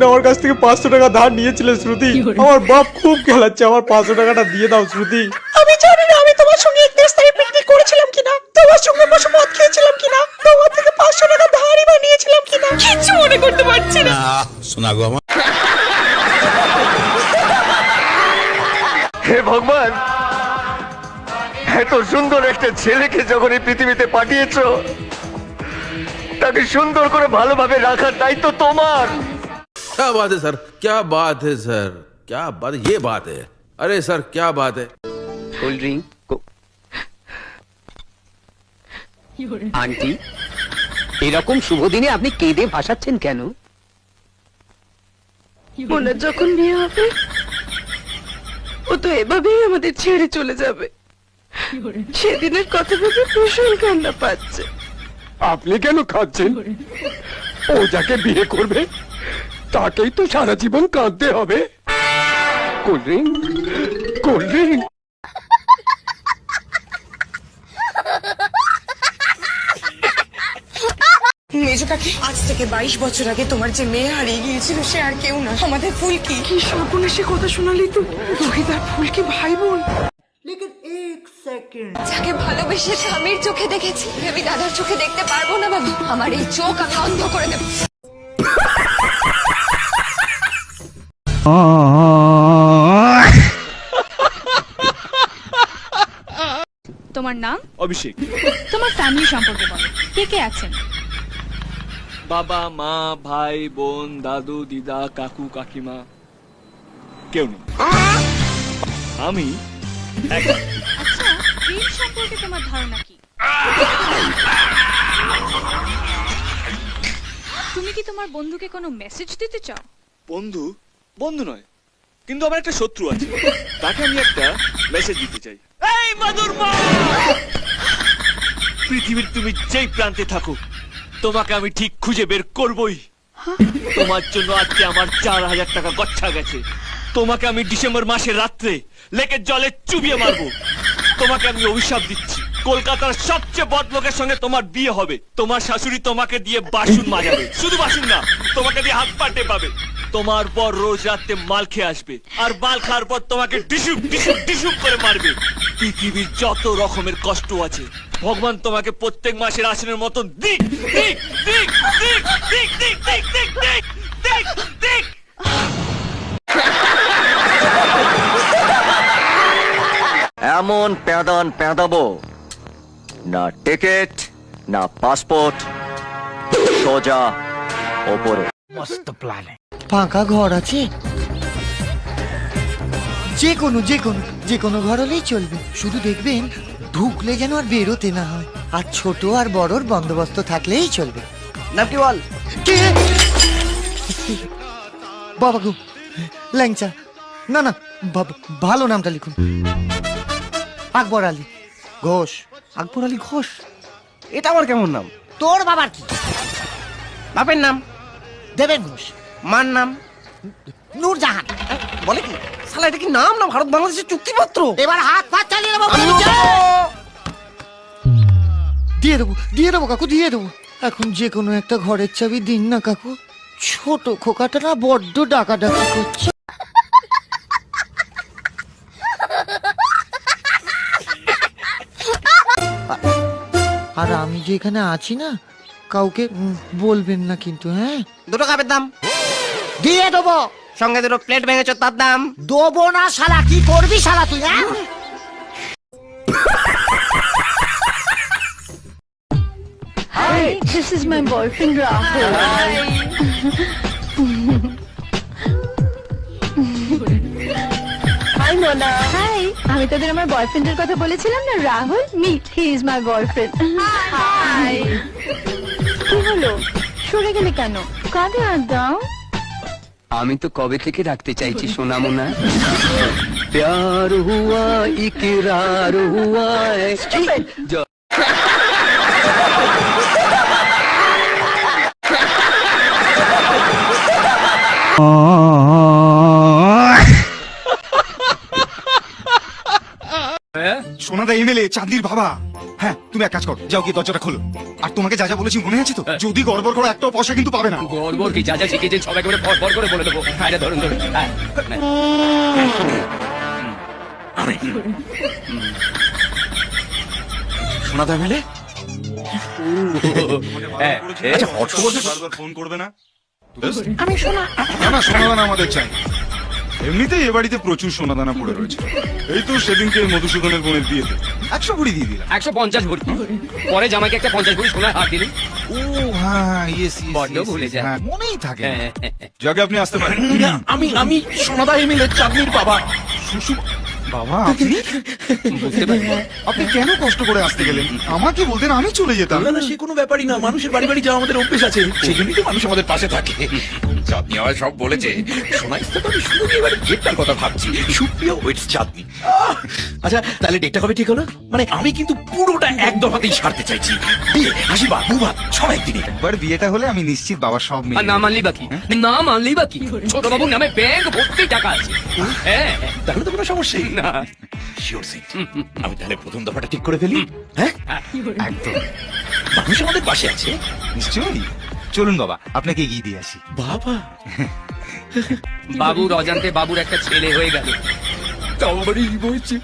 আমার কাছ থেকে 500 টাকা ধার নিয়েছিলে শ্রুতি। আমার বাপ খুব খেলাচ্ছে, আমার 500 টাকাটা দিয়ে দাও শ্রুতি। আমি জানি না আমি তোমার সঙ্গে 31 তারিখ পিকনিক করেছিলাম কিনা, তোমার সঙ্গে বসে মদ খেয়েছিলাম কিনা, তোমার থেকে 500 টাকা ধারই বা নিয়েছিলাম কিনা, কিচ্ছু মনে করতে পারছি না। শোনা গো আমার। হে ভগবান, এত সুন্দর একটা ছেলেকে যখন এই পৃথিবীতে পাঠিয়েছো, তাকে সুন্দর করে ভালোভাবে রাখার দায়িত্ব তোমার। क्या बात है सर, क्या बात है सर, क्या बात है, ये बात है। अरे सर क्या बात है। কোল্ড ড্রিঙ্ক আন্টি, এরকম শুভ দিনে আপনি কেঁদে ভাসাচ্ছেন কেন? ওনার যখন বিয়ে হবে ও তো এভাবেই আমাদের ছেড়ে চলে যাবে। সেদিনের কথা ভেবে ভীষণ কান্না পাচ্ছে। আপনি কেন খাচ্ছেন? ও যাকে বিয়ে করবে তাকেই তো সারা জীবন কাঁদতে হবে। Cold drink, cold drink. মেজোটাকে আজ থেকে 22 বছর আগে তোমার যে মেয়ে হারিয়ে গিয়েছিল সে আর কেউ না, আমাদের ফুলকি। কি সর্বনাশে কথা শোনালি তুই? রোহিত আর ফুলকি ভাই বোন। যাকে ভালোবেসে স্বামীর চোখে দেখেছি আমি দাদার চোখে দেখতে পারবো না বাবা। আমার এই চোখ আমি অন্ধ করে দেব। তোমার নাম? অভিষেক। তোমার ফ্যামিলি সম্পর্কে বলো, কে কে আছেন? বাবা, মা, ভাই, বোন, দাদু, দিদা, কাকু, কাকিমা, কেউ নেই। আমি আচ্ছা, প্রেম সম্পর্কে তোমার ধারণা কি? তুমি কি তোমার বন্ধুকে কোনো মেসেজ দিতে চাও? বন্ধু? বন্ধু নয়, কিন্তু আমার একটা শত্রু আছে, তাকে আমি একটা মেসেজ দিতে চাই। এই মাদুর মা, পৃথিবীর তুমি যেই প্রান্তে থাকো তোমাকে আমি ঠিক খুঁজে বের করবই। তোমার জন্য আজকে আমার 4000 টাকা গচ্ছা গেছে। তোমাকে আমি ডিসেম্বর মাসের রাত্রে লেকের জলে চুবিয়ে মারবো। তোমাকে আমি অভিশাপ দিচ্ছি, কলকাতার সবচেয়ে বড় লোকের সঙ্গে তোমার বিয়ে হবে। তোমার শাশুড়ি তোমাকে দিয়ে বাসন মাজাবে, শুধু বাসন না, তোমাকে দিয়ে হাত পা টেপাবে। তোমার পর রোজ রাতে মাল খেয়ে আসবে, আর মাল খাওয়ার পর তোমাকে ডিসুম ডিসুম ডিসুম করে মারবে। পৃথিবীর যত রকমের কষ্ট আছে ভগবান তোমাকে প্রত্যেক মাসের রাশনের মতন দিক দিক দিক দিক দিক দিক দিক দিক দিক দিক দিক। এমন প্যাদান প্যাদাবো না, টিকিট না পাসপোর্ট, সোজা ওপরে। ফাঁকা ঘর আছে? যে কোনো ঘর হলেই চলবে, শুধু দেখবেন ঢুকলে যেন আর বেরোতে না হয়, আর ছোট আর বড়র বন্দোবস্ত থাকলেই চলবে। নাম কি বল? কে? বাবা গো, ল্যাংচা। না না, ভালো নামটা লিখুন। আকবর আলী ঘোষ। আকবর আলী ঘোষ, এটা আমার কেমন নাম? তোর বাবার কি? বাপের নাম দেবেন ঘোষ। মার নাম নূরজাহান। বলে কি শালা, এটা কি নাম না ভারত বাংলাদেশের চুক্তিপত্র? এবার হাত পা চালিয়ে দেবো। দিয়ে দেবো কাকু, দিয়ে দেবো। এখন যে কোনো একটা ঘরের চাবি দিন না কাকু, ছোট খোকাটা না বড্ড ডাকাডাকি করছে। আর আমি যে এখানে আছি না, কাউকে বলবেন না কিন্তু, হ্যাঁ? 2 কাপের দাম দিয়ে দেবো। সঙ্গে 2 প্লেট ভেঙেছ, তার দাম দেবো না শালা। কি করবি শালা তুই, হ্যাঁ? Hi, this is my boyfriend Rahul. Hi Mona. Hi, আমি তোদের আমার বয়ফ্রেন্ডের কথা বলেছিলাম না, Rahul. Meet, he is my boyfriend. Hi. কি হলো, সরে গেলে কেন? কাঁধে হাত দাও। আমি তো কবে থেকে রাখতে চাইছি সোনা মোনা। প্যার হুয়া ইকরার হুয়া। সোনাদা এমএলএ চাঁদির বাবা। হ্যাঁ তুমি এক কাজ করো, যাও গিয়ে দরজাটা খোলো। আর তোমাকে যা যা বলেছি মনে আছে তো? যদি গড়বড় করো একটাও পয়সা কিন্তু পাবে না। গড়বড় কি, যা যা শিখেছেন সবাই করে ফর করে বলে দেবো। আরে ধরুন ধরুন। শোনা দা মেলে আচ্ছা হর্ষবর্ধন ফোন করবে না? আমি শোনা না, সোনাদানা আমাদের চাই। এমনিতেই এ বাড়িতে প্রচুর সোনাদানা পড়ে রয়েছে। এই তো সেদিনকে মধুসূদনের বোনের বিয়েতে 100 ভরি দিয়ে দিলাম। 150 ভরি। পরে জামাইকে একটা 50 ভরি সোনার হার দিলেন। ও হ্যাঁ, ইয়েস বড্ড ভুলে যায়। হ্যাঁ, মনেই থাকে না। যাকে আপনি আসতে পারেন। আমি সোনাদা এমএলএ চাঁদনির বাবা। বাবা আপনি বুঝতে পারি। আপনি কেন কষ্ট করে আসতে গেলেন? আমাকে বলতেন, আমি চলে যেতাম। না না, সে কোনো ব্যাপারই না, মানুষের বাড়ি বাড়ি যাওয়া আমাদের অভ্যেস আছে, সেই জন্যই তো মানুষ আমাদের পাশে থাকে। চাঁদনি আমায় সব বলেছে। শোনা ইস্তা তো আমি শুধু এবারে ডেটটার কথা ভাবছি। সুপ্রিয় ওয়েটস চাঁদনি। আচ্ছা তাহলে ডেটটা কবে ঠিক হলো? মানে আমি কিন্তু পুরোটা এক দফাতেই সারতে চাইছি। বিয়ে, আশীর্বাদ, মুবাদ সব একদিনে। একবার বিয়েটা হলে আমি নিশ্চিত বাবা সব আর মেনে না মানলি বাকি, না মানলি বাকি। ছোট বাবুর নামে ব্যাংক ভর্তি টাকা আছে। হ্যাঁ, তাহলে তো কোনো সমস্যাই না। Sure seat. আমি তাহলে প্রথম দফাটা ঠিক করে ফেলি। হ্যাঁ একদম মানুষ আমাদের পাশে আছে। নিশ্চয়ই। চলুন বাবা, আপনাকে এগিয়ে দিয়ে আসি। বাবা, বাবুর অজান্তে বাবুর একটা ছেলে হয়ে গেল। তাও আবার এই বলছে।